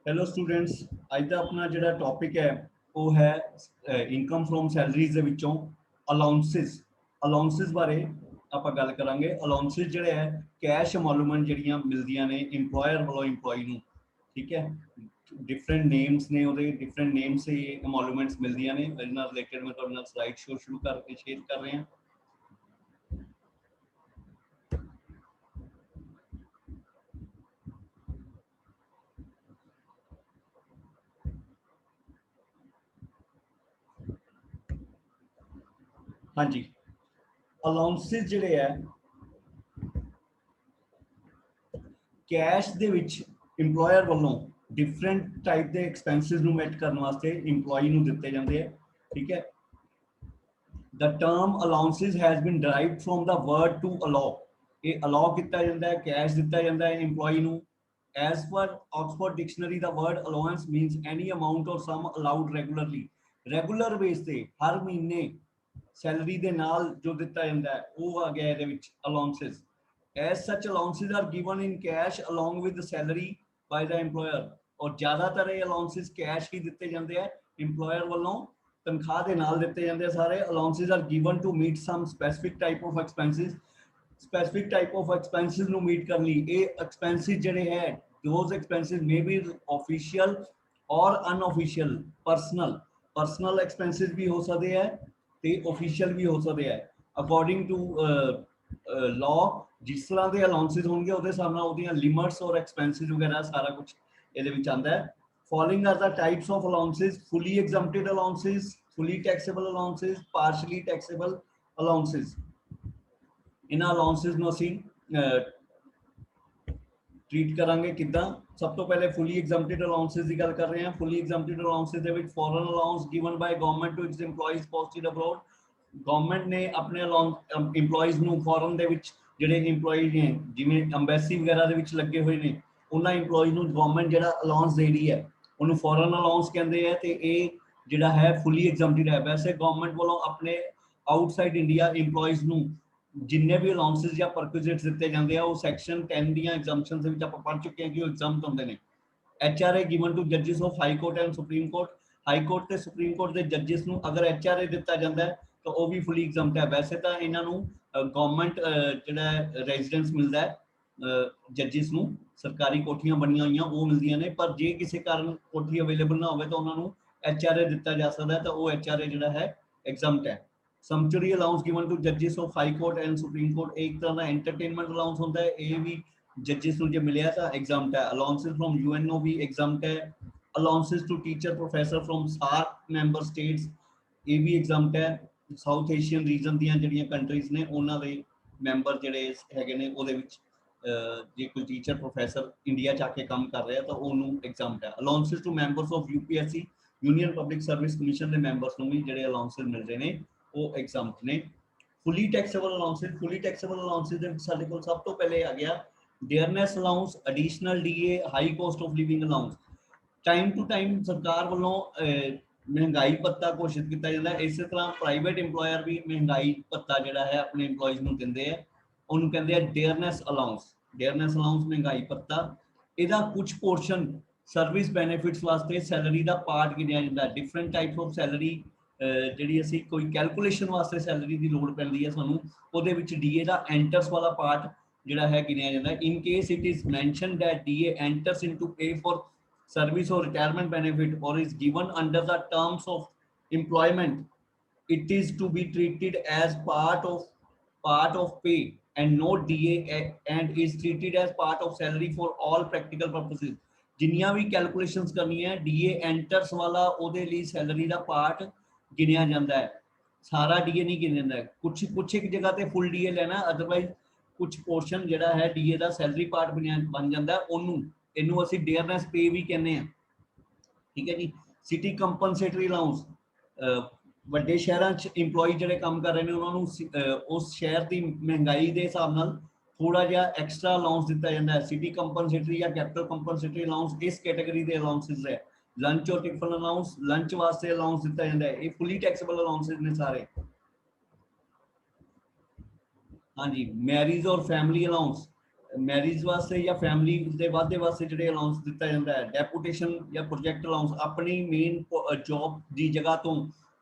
Hello students, ਅੱਜ ਦਾ ਆਪਣਾ ਜਿਹੜਾ ਟੌਪਿਕ ਹੈ ਉਹ ਹੈ ਇਨਕਮ ਫਰੋਮ ਸੈਲਰੀਜ਼ ਦੇ ਵਿੱਚੋਂ ਅਲਾਉਂਸਸ ਬਾਰੇ ਆਪਾਂ ਗੱਲ ਕਰਾਂਗੇ। ਅਲਾਉਂਸਸ ਜਿਹੜੇ ਹੈ ਕੈਸ਼ ਅਮਾਉਂਟਮੈਂਟ ਜਿਹੜੀਆਂ ਮਿਲਦੀਆਂ ਨੇ ਇੰਪਲੋਇਰ ਵੱਲੋਂ ਇੰਪਲੋਈ ਨੂੰ, ਠੀਕ ਹੈ। डिफरेंट नेम्स ने ਉਹਦੇ डिफरेंट नेम्स से अमाउंटमेंट्स मिलदियां ने। ਇਹਦੇ ਨਾਲ ਰਿਲੇਟਡ ਮੈਂ ਤੁਹਾਡੇ ਨਾਲ ਸਲਾਈਡ ਸ਼ੋ ਸ਼ੁਰੂ ਕਰਕੇ ਸ਼ੇਅਰ ਕਰ ਰਹੇ ਹਾਂ। हाँ जी, ਅਲਾਉਂਸਸ ਜਿਹੜੇ ਹੈ ਕੈਸ਼ ਦੇ ਵਿੱਚ ਇੰਪਲੋਇਰ ਵੱਲੋਂ डिफरेंट टाइप के एक्सपेंसिस ਨੂੰ ਮੈਟ ਕਰਨ ਵਾਸਤੇ ਇੰਪਲੋਈ ਨੂੰ ਦਿੱਤੇ ਜਾਂਦੇ ਆ, ਠੀਕ ਹੈ। The term allowances has been derived from the word to allow। ਇਹ allow ਕੀਤਾ ਜਾਂਦਾ ਹੈ, ਕੈਸ਼ ਦਿੱਤਾ ਜਾਂਦਾ ਹੈ ਇੰਪਲੋਈ ਨੂੰ। As per Oxford Dictionary, the word allowance means any amount or sum allowed regularly। Regular base ਤੇ हर महीने सैलरी ਦੇ ਨਾਲ ਜੋ ਦਿੱਤਾ ਜਾਂਦਾ ਹੈ ਉਹ ਆ ਗਿਆ ਇਹਦੇ ਵਿੱਚ allowances। As such allowances are given in cash along with the salary by the employer। और ज्यादातर ये allowances cash ही ਦਿੱਤੇ ਜਾਂਦੇ ਆ employer ਵੱਲੋਂ ਤਨਖਾਹ ਦੇ ਨਾਲ ਦਿੱਤੇ ਜਾਂਦੇ ਆ ਸਾਰੇ। allowances are given to meet some specific type of expenses। specific type of expenses ਨੂੰ meet ਕਰਨ ਲਈ ਇਹ expenses ਜਿਹੜੇ ਹੈ those expenses may be official or unofficial। personal expenses ਵੀ ਹੋ ਸਕਦੇ ਹੈ ਤੇ official ਵੀ ਹੋ ਸਕਦੇ ਹੈ according to law। जिस तरह के अलाउंसेस होंगे ਉਹਦੇ ਹਿਸਾਬ ਨਾਲ ਉਹਦੀਆਂ ਲਿਮਿਟਸ ਔਰ ਐਕਸਪੈਂਸਿਸ ਵਗੈਰਾ ਸਾਰਾ ਕੁਝ ਇਹਦੇ ਵਿੱਚ ਆਂਦਾ ਹੈ। Following are the types of allowances: fully exempted allowances, fully taxable allowances, partially taxable allowances। ਇਹਨਾਂ ਅਲਾउंसेस ਨੂੰ ਅਸੀਂ ट्रीट करांगे कितना। सब तो पहले fully exempted allowances की गल कर रहे हैं। fully exempted allowances ਦੇ ਵਿੱਚ foreign allowance given by government to its employees posted abroad। Government ने अपने इंप्लॉइज ਨੂੰ ਫੋਰਨ ਦੇ ਵਿੱਚ ਜਿਹੜੇ ਇੰਪਲੋਈ ਨੇ ਜਿਵੇਂ ਐਮਬੈਸੀ ਵਗੈਰਾ ਦੇ ਵਿੱਚ ਲੱਗੇ ਹੋਏ ਨੇ ਉਹਨਾਂ ਇੰਪਲੋਈ ਨੂੰ ਗਵਰਨਮੈਂਟ ਜਿਹੜਾ ਅਲਾਉਂਸ ਦੇ ਰਹੀ ਹੈ ਉਹਨੂੰ ਫੋਰਨ ਅਲਾਉਂਸ ਕਹਿੰਦੇ ਆ। ਤੇ ਇਹ ਜਿਹੜਾ ਹੈ ਫੁੱਲੀ ਐਗਜ਼ੈਂਪਟਡ ਹੈ। ਵੈਸੇ ਗਵਰਨਮੈਂਟ ਵੱਲੋਂ ਆਪਣੇ ਆਊਟਸਾਈਡ ਇੰਡੀਆ ਇੰਪਲੋਈਜ਼ ਨੂੰ ਜਿੰਨੇ ਵੀ ਅਲਾਉਂਸਸ ਜਾਂ ਪਰਕੁਇਜ਼ਿਟਸ ਦਿੱਤੇ ਜਾਂਦੇ ਆ ਉਹ ਸੈਕਸ਼ਨ 10 ਦੀਆਂ ਐਗਜ਼ੈਂਪਸ਼ਨਸ ਦੇ ਵਿੱਚ ਆਪਾਂ ਪੜ੍ਹ ਚੁੱਕੇ ਹਾਂ ਕਿ ਉਹ ਐਗਜ਼ੈਂਪਟ ਹੁੰਦੇ ਨੇ। HRA ਗਿਵਨ ਟੂ ਜੱਜਿਸ of high court and supreme court. High court ਤੇ ਸੁਪਰੀਮ ਕੋਰਟ ਦੇ ਜੱਜਿਸ ਨੂੰ ਅਗਰ HRA ਦਿੱਤਾ ਜਾਂਦਾ ਹੈ ਤਾਂ ਉਹ ਵੀ ਫੁੱਲੀ ਐਗਜ਼ੈਂਪਟ ਹੈ। ਵੈਸੇ ਤਾਂ ਇਹਨਾਂ ਨੂੰ ਗਵਰਨਮੈਂਟ ਜਿਹੜਾ ਰੈਜ਼ੀਡੈਂਸ ਮਿਲਦਾ ਹੈ ਜੱਜਿਸ ਨੂੰ, ਸਰਕਾਰੀ ਕੋਠੀਆਂ ਬਣੀਆਂ ਹੋਈਆਂ ਉਹ ਮਿਲਦੀਆਂ ਨੇ, ਪਰ ਜੇ ਕਿਸੇ ਕਾਰਨ ਕੋਠੀ ਅਵੇਲੇਬਲ ਨਾ ਹੋਵੇ ਤਾਂ ਉਹਨਾਂ ਨੂੰ HRA ਦਿੱਤਾ ਜਾ ਸਕਦਾ ਤਾਂ ਉਹ HRA ਜਿਹੜਾ ਹੈ ਐਗਜ਼ੈਂਪਟ ਹੈ। ਸਮਚੁਰੀ ਅਲਾਉਂਸ ਗਿਵਨ ਟੂ ਜੱਜਿਸ of high court and supreme court ਇੱਕ ਤਰ੍ਹਾਂ ਦਾ ਐਂਟਰਟੇਨਮੈਂਟ ਅਲਾਉਂਸ ਹੁੰਦਾ ਹੈ। ਇਹ ਵੀ ਜੱਜਿਸ ਨੂੰ ਜੇ ਮਿਲਿਆ ਤਾਂ ਐਗਜ਼ੈਂਪਟ ਹੈ। ਅਲਾਉਂਸਸ ਫਰੋਮ UNO ਵੀ ਐਗਜ਼ੈਂਪਟ ਹੈ। Allowances to teacher professor from SAARC member states ਇਹ ਵੀ ਐਗਜ਼ੈਂਪਟ ਹੈ। ਸਾਊਥ ਏਸ਼ੀਅਨ ਰੀਜਨ ਦੀਆਂ ਜਿਹੜੀਆਂ ਕੰਟਰੀਜ਼ ਨੇ ਉਹਨਾਂ ਦੇ ਮੈਂਬਰ ਜਿਹੜੇ ਹੈਗੇ ਨੇ ਉਹਦੇ ਵਿੱਚ ਜੇ ਕੋਈ ਟੀਚਰ ਪ੍ਰੋਫੈਸਰ ਇੰਡੀਆ ਚ ਆ ਕੇ ਕੰਮ ਕਰ ਰਿਹਾ ਤਾਂ ਉਹਨੂੰ ਐਗਜ਼ੈਂਪਟ ਹੈ। Allowances to members of UPSC Union Public Service Commission ਦੇ ਮੈਂਬਰਸ ਨੂੰ ਵੀ ਜਿਹੜੇ ਅਲਾਉਂਸਸ ਮਿਲਦੇ ਨੇ ਉਹ ਐਗਜ਼ੈਂਪਟ ਨੇ। Fully taxable allowances. Fully taxable allowances ਦੇ ਵਿੱਚ ਸਾਡੇ ਕੋਲ ਸਭ ਤੋਂ ਪਹਿਲੇ ਆ ਗਿਆ dearness allowance, additional DA, high cost of living allowance. Time to time सरकार वालों महंगाई भत्ता घोषित किया जाता है। इस तरह प्राइवेट इंप्लॉयर भी महंगाई भत्ता जिहड़ा है अपने इंप्लॉइज नूं दिंदे हैं, उन्होंने कहते हैं डेयरनेस अलाउंस। डेयरनेस अलाउंस महंगाई भत्ता, इहदा कुछ पोर्शन सर्विस बेनिफिट्स वास्ते सैलरी का पार्ट गिनिया जाता है। डिफरेंट टाइप्स ऑफ सैलरी जिहड़ी असीं कोई कैलकुलेशन वास्ते सैलरी की लोड़ पैंदी है सानूं उहदे विच DA का एंटर्स वाला पार्ट जिहड़ा है गिनिया जाता है। In case it is mention that DA enters into pay for service or retirement benefit or is given under the terms of employment, it is to be treated as part of pay and not DA and is treated as part of salary for all practical purposes। जिन्नियां भी calculations करनी है DA enters वाला ਉਹਦੇ ਲਈ salary ਦਾ part ਗਿਣਿਆ ਜਾਂਦਾ ਹੈ। ਸਾਰਾ DA ਨਹੀਂ ਗਿਣਿਆ ਜਾਂਦਾ। ਕੁਝ ਇੱਕ ਜਗ੍ਹਾ ਤੇ ਫੁੱਲ DA ਲੈਣਾ, ਅਦਰਵਾਈਜ਼ ਕੁਝ ਪੋਰਸ਼ਨ ਜਿਹੜਾ ਹੈ DA ਦਾ ਸੈਲਰੀ ਪਾਰਟ ਬਣ ਜਾਂਦਾ ਉਹਨੂੰ ਇਹਨੂੰ ਅਸੀਂ ਡੇਅਰਨੈਸ ਪੇ ਵੀ ਕਹਿੰਦੇ ਆ, ਠੀਕ ਹੈ ਜੀ। ਸਿਟੀ ਕੰਪਨਸੇਟਰੀ ਅਲਾਉਂਸ, ਵੱਡੇ ਸ਼ਹਿਰਾਂ 'ਚ ਇੰਪਲੋਈ ਜਿਹੜੇ ਕੰਮ ਕਰ ਰਹੇ ਨੇ ਉਹਨਾਂ ਨੂੰ ਉਸ ਸ਼ਹਿਰ ਦੀ ਮਹਿੰਗਾਈ ਦੇ ਹਿਸਾਬ ਨਾਲ ਥੋੜਾ ਜਿਹਾ ਐਕਸਟਰਾ ਅਲਾਉਂਸ ਦਿੱਤਾ ਜਾਂਦਾ ਹੈ। ਸਿਟੀ ਕੰਪਨਸੇਟਰੀ ਜਾਂ ਕੈਪੀਟਲ ਕੰਪਨਸੇਟਰੀ ਅਲਾਉਂਸ ਇਸ ਕੈਟਾਗਰੀ ਦੇ ਅਲਾਉਂਸਸ ਹੈ। ਲੰਚ ਔਰ ਟਿਫਨ ਅਲਾਉਂਸ, ਲੰਚ ਵਾਸਤੇ ਅਲਾਉਂਸ ਦਿੱਤਾ ਜਾਂਦਾ ਹੈ। ਇਹ ਫੁੱਲੀ ਟੈਕਸੇਬਲ ਅਲਾਉਂਸਸ ਨੇ ਸਾਰੇ। हाँ जी, मैरिज और फैमिली अलाउंस, मैरिज वास्ते या फैमिली के वादे वास्ते जो अलाउंस दिता जाता है, डेपूटेशन या प्रोजेक्ट अलाउंस अपनी मेन जॉब की जगह तो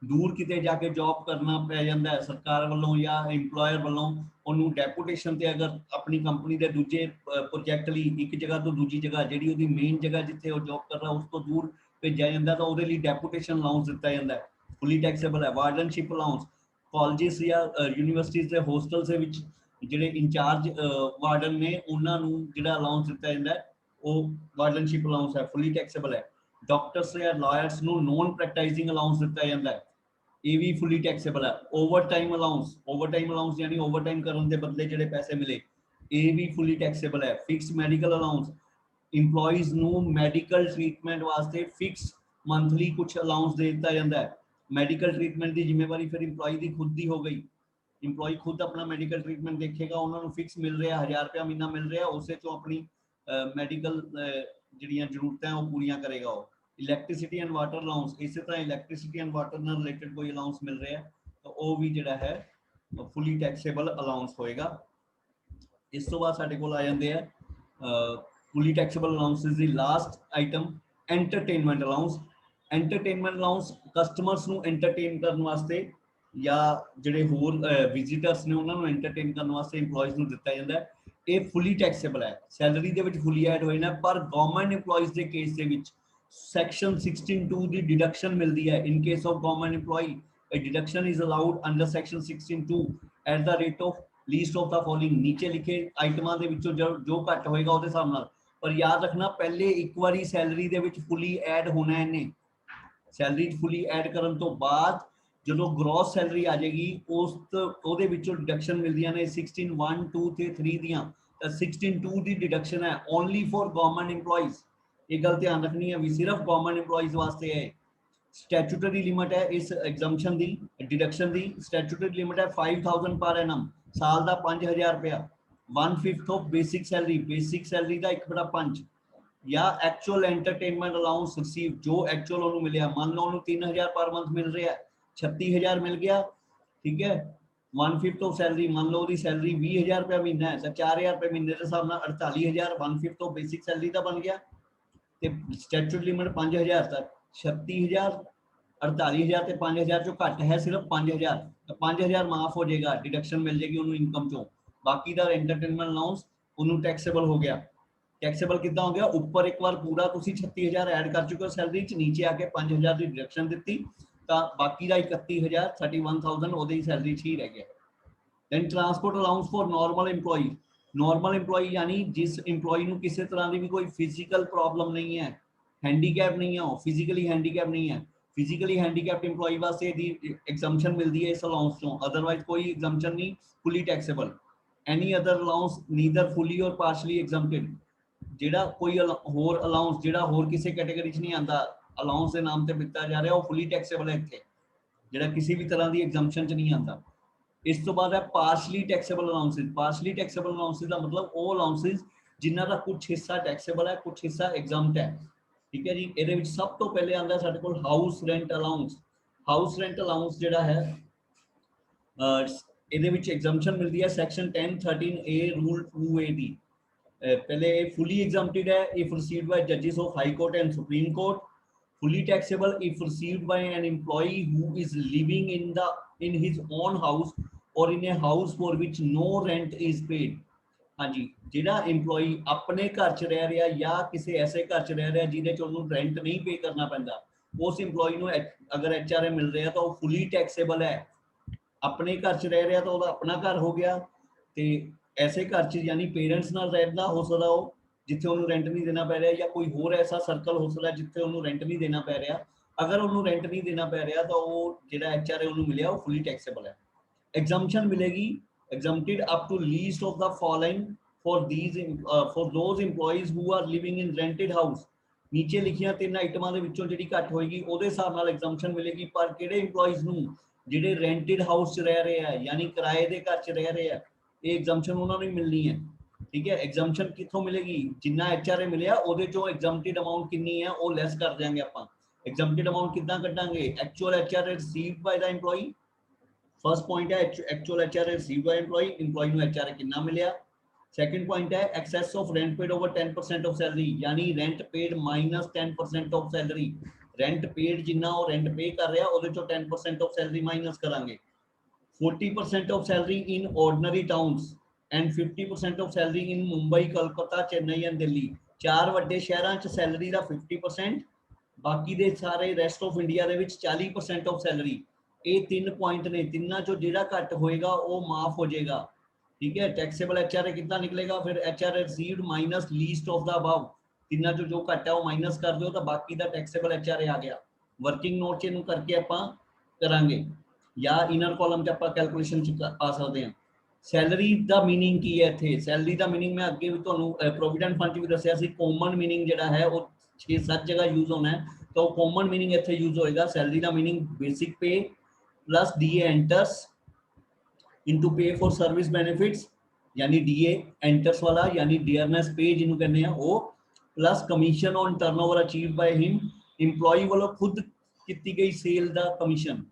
दूर किते जाके जॉब करना पै जाता है सरकार वालों या इंप्लॉयर वालों, उन्होंने डेपूटेशन से अगर अपनी कंपनी के दूजे प्रोजेक्ट लिए एक जगह तो दूजी जगह जी वो मेन जगह जिथे वो जॉब कर रहा उस तो दूर भेजा जाता है, तो वो डेपूटेशन अलाउंस दिता जाता है, फुली टैक्सेबल है। वार्डनशिप अलाउंस कॉलेजेस या यूनिवर्सिटीज़ के होस्टल्स के ਜਿਹੜੇ ਇੰਚਾਰਜ ਵਾਰਡਨ ਨੇ ਉਹਨਾਂ ਨੂੰ ਜਿਹੜਾ ਅਲਾਉਂਸ ਦਿੱਤਾ ਜਾਂਦਾ ਹੈ ਉਹ ਵਾਰਡਨਸ਼ਿਪ ਅਲਾਉਂਸ ਹੈ, ਫੁੱਲੀ ਟੈਕਸੇਬਲ ਹੈ। ਡਾਕਟਰਸ ਜਾਂ ਲਾਇਰਸ ਨੂੰ ਨੋਨ ਪ੍ਰੈਕਟਾਈਜ਼ਿੰਗ ਅਲਾਉਂਸ ਦਿੱਤਾ ਜਾਂਦਾ ਹੈ, ਇਹ ਵੀ ਫੁੱਲੀ ਟੈਕਸੇਬਲ ਹੈ। ਓਵਰਟਾਈਮ ਅਲਾਉਂਸ ਯਾਨੀ ਓਵਰਟਾਈਮ ਕਰਨ ਦੇ ਬਦਲੇ ਜਿਹੜੇ ਪੈਸੇ ਮਿਲੇ, ਇਹ ਵੀ ਫੁੱਲੀ ਟੈਕਸੇਬਲ ਹੈ। ਫਿਕਸ ਮੈਡੀਕਲ ਅਲਾਉਂਸ, ਇੰਪਲੋਈਜ਼ ਨੂੰ ਮੈਡੀਕਲ ਟ੍ਰੀਟਮੈਂਟ ਵਾਸਤੇ ਫਿਕਸ ਮੰਥਲੀ ਕੁਝ ਅਲਾਉਂਸ ਦੇ ਦਿੱਤਾ ਜਾਂਦਾ ਹੈ। ਮੈਡੀਕਲ ਟ੍ਰੀਟਮੈਂਟ ਦੀ ਜ਼ਿੰਮੇਵਾਰੀ ਫਿਰ ਇੰਪਲੋਈ ਦੀ ਖੁਦ ਦੀ ਹੋ ਗਈ, इंप्लॉय खुद अपना मेडिकल ट्रीटमेंट देखेगा, उन्होंने फिक्स मिल रहा है, 1000 रुपया महीना मिल रहा है, उस अपनी मेडिकल जिहड़ियां जरूरतें वो पूरियां करेगा। वो इलैक्ट्रिसिटी एंड वाटर अलाउंस, इस तरह इलैक्ट्रिसिटी एंड वाटर नाल रिलेटेड कोई अलाउंस मिल रहा है तो वो भी जिहड़ा है फुली टैक्सेबल अलाउंस होएगा। इस तो बाद साडे कोल आ जांदे आ फुली टैक्सेबल अलाउंसेस दी last item entertainment allowance. Entertainment allowance customers नूं एंटरटेन करने वास्ते या ਜਿਹੜੇ ਹੋਰ ਵਿਜ਼ਿਟਰਸ ਨੇ ਉਹਨਾਂ ਨੂੰ ਐਂਟਰਟੇਨ ਕਰਨ ਵਾਸਤੇ EMPLOYEES ਨੂੰ ਦਿੱਤਾ ਜਾਂਦਾ ਹੈ, ਇਹ ਫੁੱਲੀ ਟੈਕਸੇਬਲ ਹੈ, ਸੈਲਰੀ ਦੇ ਵਿੱਚ ਫੁੱਲੀ ਐਡ ਹੋਏ ਨਾ। ਪਰ ਗਵਰਨਮੈਂਟ EMPLOYEES ਦੇ ਕੇਸ ਦੇ ਵਿੱਚ ਸੈਕਸ਼ਨ 16(2) ਦੀ ਡਿਡਕਸ਼ਨ ਮਿਲਦੀ ਹੈ। In case of government EMPLOYEE a deduction is allowed under section 16(2) at the rate of least of the following। नीचे लिखे ਆਈਟਮਾਂ ਦੇ ਵਿੱਚੋਂ ਜੋ ਘੱਟ ਹੋਏਗਾ ਉਹਦੇ ਹਿਸਾਬ ਨਾਲ। ਪਰ ਯਾਦ ਰੱਖਣਾ ਪਹਿਲੇ ਇੱਕ ਵਾਰੀ ਸੈਲਰੀ ਦੇ ਵਿੱਚ ਫੁੱਲੀ ਐਡ ਹੋਣਾ ਇਹਨੇ, ਸੈਲਰੀ 'ਚ ਫੁੱਲੀ ਐਡ ਕਰਨ ਤੋਂ ਬਾਅਦ ਜਦੋਂ ਗ੍ਰੋਸ ਸੈਲਰੀ ਆ ਜਾਏਗੀ ਉਸ ਉਹਦੇ ਵਿੱਚੋਂ ਡਿਡਕਸ਼ਨ ਮਿਲਦੀਆਂ ਨੇ 16(1), 2 ਤੇ 3 ਦੀਆਂ। ਤਾਂ 16(2) ਦੀ ਡਿਡਕਸ਼ਨ ਹੈ ਓਨਲੀ ਫॉर ਗਵਰਨਮੈਂਟ EMPLOYEES, ਇਹ ਗੱਲ ਧਿਆਨ ਰੱਖਣੀ ਹੈ ਵੀ ਸਿਰਫ ਗਵਰਨਮੈਂਟ EMPLOYEES ਵਾਸਤੇ ਹੈ। ਸਟੈਚੂਟਰੀ ਲਿਮਿਟ ਹੈ ਇਸ ਐਗਜ਼ੈਂਪਸ਼ਨ ਦੀ, ਡਿਡਕਸ਼ਨ ਦੀ ਸਟੈਚੂਟਰੀ ਲਿਮਿਟ ਹੈ 5000 ਪਰ ਐਨਮ, ਸਾਲ ਦਾ 5000 ਰੁਪਇਆ, 1/5 ਆਫ ਬੇਸਿਕ ਸੈਲਰੀ ਦਾ 1/5 ਜਾਂ ਐਕਚੁਅਲ ਐਂਟਰਟੇਨਮੈਂਟ ਅਲਾउंस ਰਿਸੀਵ, ਜੋ ਐਕਚੁਅਲ ਉਹਨੂੰ ਮਿਲਿਆ। ਮੰਨ ਲਓ ਉਹਨੂੰ 3000 ਪਰ ਮੰਥ ਮਿਲ ਰਿਹਾ, 36000 मिल गया, ठीक है, 1/5 ऑफ सैलरी, मान लो उसकी सैलरी 20000 रुपया महीना है, 4000 रुपये महीने के हिसाब से 48000 1/5 ऑफ बेसिक सैलरी का बन गया। तो स्टैट्यूटरी लिमिट 5000 तक, 36000 48000 ਤੇ 5000 ਚੋਂ ਘੱਟ ਹੈ ਸਿਰਫ 5000, ਤਾਂ 5000 ਮਾਫ ਹੋ ਜਾਏਗਾ, ਡਿਡਕਸ਼ਨ ਮਿਲ ਜਾਏਗੀ ਉਹਨੂੰ ਇਨਕਮ ਚੋਂ। ਬਾਕੀ ਦਾ ਐਂਟਰਟੇਨਮੈਂਟ ਅਲਾउंस ਉਹਨੂੰ ਟੈਕਸੇਬਲ ਹੋ ਗਿਆ। ਟੈਕਸੇਬਲ ਕਿੱਦਾਂ ਹੋ ਗਿਆ? ਉੱਪਰ ਇੱਕ ਵਾਰ ਪੂਰਾ ਤੁਸੀਂ 36000 ਐਡ ਕਰ ਚੁੱਕੇ ਹੋ ਸੈਲਰੀ 'ਚ, ਨੀਚੇ ਆ ਕੇ 5000 ਦੀ ਡਿਡਕਸ਼ਨ ਦਿੱਤੀ ਤਾਂ ਬਾਕੀ ਦਾ 31000 31000 ਉਹਦੀ ਸੈਲਰੀ 'ਚ ਹੀ ਰਹਿ ਗਿਆ। Then transport allowance for normal EMPLOYEE। Normal EMPLOYEE यानी जिस EMPLOYEE ਨੂੰ ਕਿਸੇ ਤਰ੍ਹਾਂ ਦੀ ਵੀ ਕੋਈ ਫਿਜ਼ੀਕਲ ਪ੍ਰੋਬਲਮ ਨਹੀਂ ਹੈ, ਹੈਂਡੀਕੈਪ ਨਹੀਂ ਹੈ, ਉਹ ਫਿਜ਼ੀਕਲੀ ਹੈਂਡੀਕੈਪ ਨਹੀਂ ਹੈ, ਫਿਜ਼ੀਕਲੀ ਹੈਂਡੀਕੈਪਡ EMPLOYEE ਵਾਸਤੇ ਦੀ ਐਗਜ਼ੈਂਪਸ਼ਨ ਮਿਲਦੀ ਹੈ ਇਸ ਅਲਾउंस ਤੋਂ, ਅਦਰਵਾਈਜ਼ ਕੋਈ ਐਗਜ਼ੈਂਪਸ਼ਨ ਨਹੀਂ, ਫੁੱਲੀ ਟੈਕਸੇਬਲ। ਐਨੀ ਅਦਰ ਅਲਾउंस ਨੀਦਰ ਫੁੱਲੀ ਔਰ ਪਾਰਸ਼ਲੀ ਐਗਜ਼ੈਂਪਟਡ। ਜਿਹੜਾ ਕੋਈ ਹੋਰ ਅਲਾउंस ਜਿਹੜਾ ਹੋਰ ਕਿਸੇ ਕੈਟਾਗਰੀ 'ਚ ਨਹੀਂ ਆਉਂਦਾ, ਅਲਾउंस ਦੇ ਨਾਮ ਤੇ ਦਿੱਤਾ ਜਾ ਰਿਹਾ, ਉਹ ਫੁੱਲੀ ਟੈਕਸੇਬਲ ਹੈ ਇੱਥੇ, ਜਿਹੜਾ ਕਿਸੇ ਵੀ ਤਰ੍ਹਾਂ ਦੀ ਐਗਜ਼ੈਂਪਸ਼ਨ 'ਚ ਨਹੀਂ ਆਉਂਦਾ। ਇਸ ਤੋਂ ਬਾਅਦ ਹੈ ਪਾਰਸ਼ਲੀ ਟੈਕਸੇਬਲ ਅਲਾउंसेस। ਪਾਰਸ਼ਲੀ ਟੈਕਸੇਬਲ ਅਲਾउंसेस ਦਾ ਮਤਲਬ ਉਹ ਅਲਾउंसेस ਜਿਨ੍ਹਾਂ ਦਾ ਕੁਝ ਹਿੱਸਾ ਟੈਕਸੇਬਲ ਹੈ, ਕੁਝ ਹਿੱਸਾ ਐਗਜ਼ੈਂਪਟ ਹੈ, ਠੀਕ ਹੈ ਜੀ। ਇਹਦੇ ਵਿੱਚ ਸਭ ਤੋਂ ਪਹਿਲੇ ਆਉਂਦਾ ਸਾਡੇ ਕੋਲ ਹਾਊਸ ਰੈਂਟ ਅਲਾउंस। ਹਾਊਸ ਰੈਂਟ ਅਲਾउंस ਜਿਹੜਾ ਹੈ ਇਹਦੇ ਵਿੱਚ ਐਗਜ਼ੈਂਪਸ਼ਨ ਮਿਲਦੀ ਹੈ ਸੈਕਸ਼ਨ 10(13)(a) ਰੂਲ 2A ਦੀ। पहले fully exempted है if received by judges of high court and supreme court, fully taxable if received by an employee who is living in his own house or in a house for which no rent is paid। हाँ जी, ਜਿਹੜਾ EMPLOYEE ਆਪਣੇ ਘਰ 'ਚ ਰਹਿ ਰਿਹਾ ਜਾਂ ਕਿਸੇ ਐਸੇ ਘਰ 'ਚ ਰਹਿ ਰਿਹਾ ਜਿਹਦੇ 'ਚ ਉਹਨੂੰ ਰੈਂਟ ਨਹੀਂ ਪੇ ਕਰਨਾ ਪੈਂਦਾ, ਉਸ EMPLOYEE ਨੂੰ ਅਗਰ HRA ਮਿਲ ਰਿਹਾ ਤਾਂ ਉਹ fully taxable ਹੈ। ਆਪਣੇ ਘਰ 'ਚ ਰਹਿ ਰਿਹਾ ਤਾਂ ਉਹਦਾ ਆਪਣਾ ਘਰ ਹੋ ਗਿਆ, ਤੇ ऐसे घर च यानी पेरेंट्स नाल रहना हो सकता हो जिथे उन्होंने रेंट नहीं देना पै रहा, या कोई होर ऐसा सर्कल हो सकता जिथे उन्होंने रेंट नहीं देना पै रहा। अगर उन्होंने रेंट नहीं देना पै रहा तो वो जिहड़ा HRA उन्होंने मिलिया वो फुली टैक्सेबल है। एग्जम्पशन मिलेगी exempted up to least of the following for those EMPLOYEES who are living in rented house. नीचे लिखिया 3 आइटमां दे विचों जिहड़ी घट होएगी ਉਹਦੇ ਹਿਸਾਬ ਨਾਲ एग्जम्पशन मिलेगी। पर किहड़े EMPLOYEES ਨੂੰ ਜਿਹੜੇ रेंटेड हाउस च रह रहे हैं यानी किराए के घर च रह रहे हैं, ये एग्जम्पशन उन्होंने मिलनी है, ठीक है। एग्जम्पशन कितों मिलेगी? जिन्ना HRA मिलिया ਉਹਦੇ ਚੋਂ एग्जम्प्टेड अमाउंट कितनी है वो लैस कर देंगे ਆਪਾਂ। एग्जम्प्टेड अमाउंट कितना कटांगे? Actual HRA received by the employee. First point है actual HRA received by employee, employee ਨੂੰ HRA कितना मिलिया। सेकंड पॉइंट है excess of rent paid over 10% of salary, यानी rent paid minus 10% of salary. Rent paid जिन्ना वो rent पे कर रहा ਉਹਦੇ ਚੋਂ 10% ऑफ सैलरी माइनस करांगे। 40% of salary in ordinary towns and 50% of salary in Mumbai, Calcutta, Chennai and Delhi. चार ਵੱਡੇ ਸ਼ਹਿਰਾਂ 'ਚ ਸੈਲਰੀ ਦਾ 50%, ਬਾਕੀ ਦੇ ਸਾਰੇ ਰੈਸਟ ਆਫ ਇੰਡੀਆ ਦੇ ਵਿੱਚ 40% ਆਫ ਸੈਲਰੀ। ਇਹ ਤਿੰਨ ਪੁਆਇੰਟ ਨੇ, ਤਿੰਨਾਂ ਚੋਂ ਜਿਹੜਾ ਘੱਟ ਹੋਏਗਾ ਉਹ ਮਾਫ ਹੋ ਜਾਏਗਾ। ठीक है, टैक्सेबल एचआरए कितना निकलेगा, फिर HRA received minus least of the above, तिन्ना जो घट है वो माइनस कर दो तो बाकी दा टैक्सेबल एचआरए आ गया। वर्किंग नोट च इनू करके आपां करांगे या इनर कॉलम च आपां कैलकुलेशन च आ सकते हैं। सैलरी दा मीनिंग की है इत्थे, सैलरी दा मीनिंग मैं अगे भी तुहानू प्रोविडेंट फंड च भी दस्सिया सी, कॉमन मीनिंग जिहड़ा है वो 6-7 जगह यूज होना है, तो कॉमन मीनिंग इत्थे यूज होएगा। सैलरी दा मीनिंग बेसिक पे plus DA enters into pay for service benefits, यानी डीए एंटर्स वाला, यानी डियरनेस पे जिन्हों कहने हैं वो, plus commission on turnover achieved by him, employee वालों खुद की गई सेल दा कमीशन,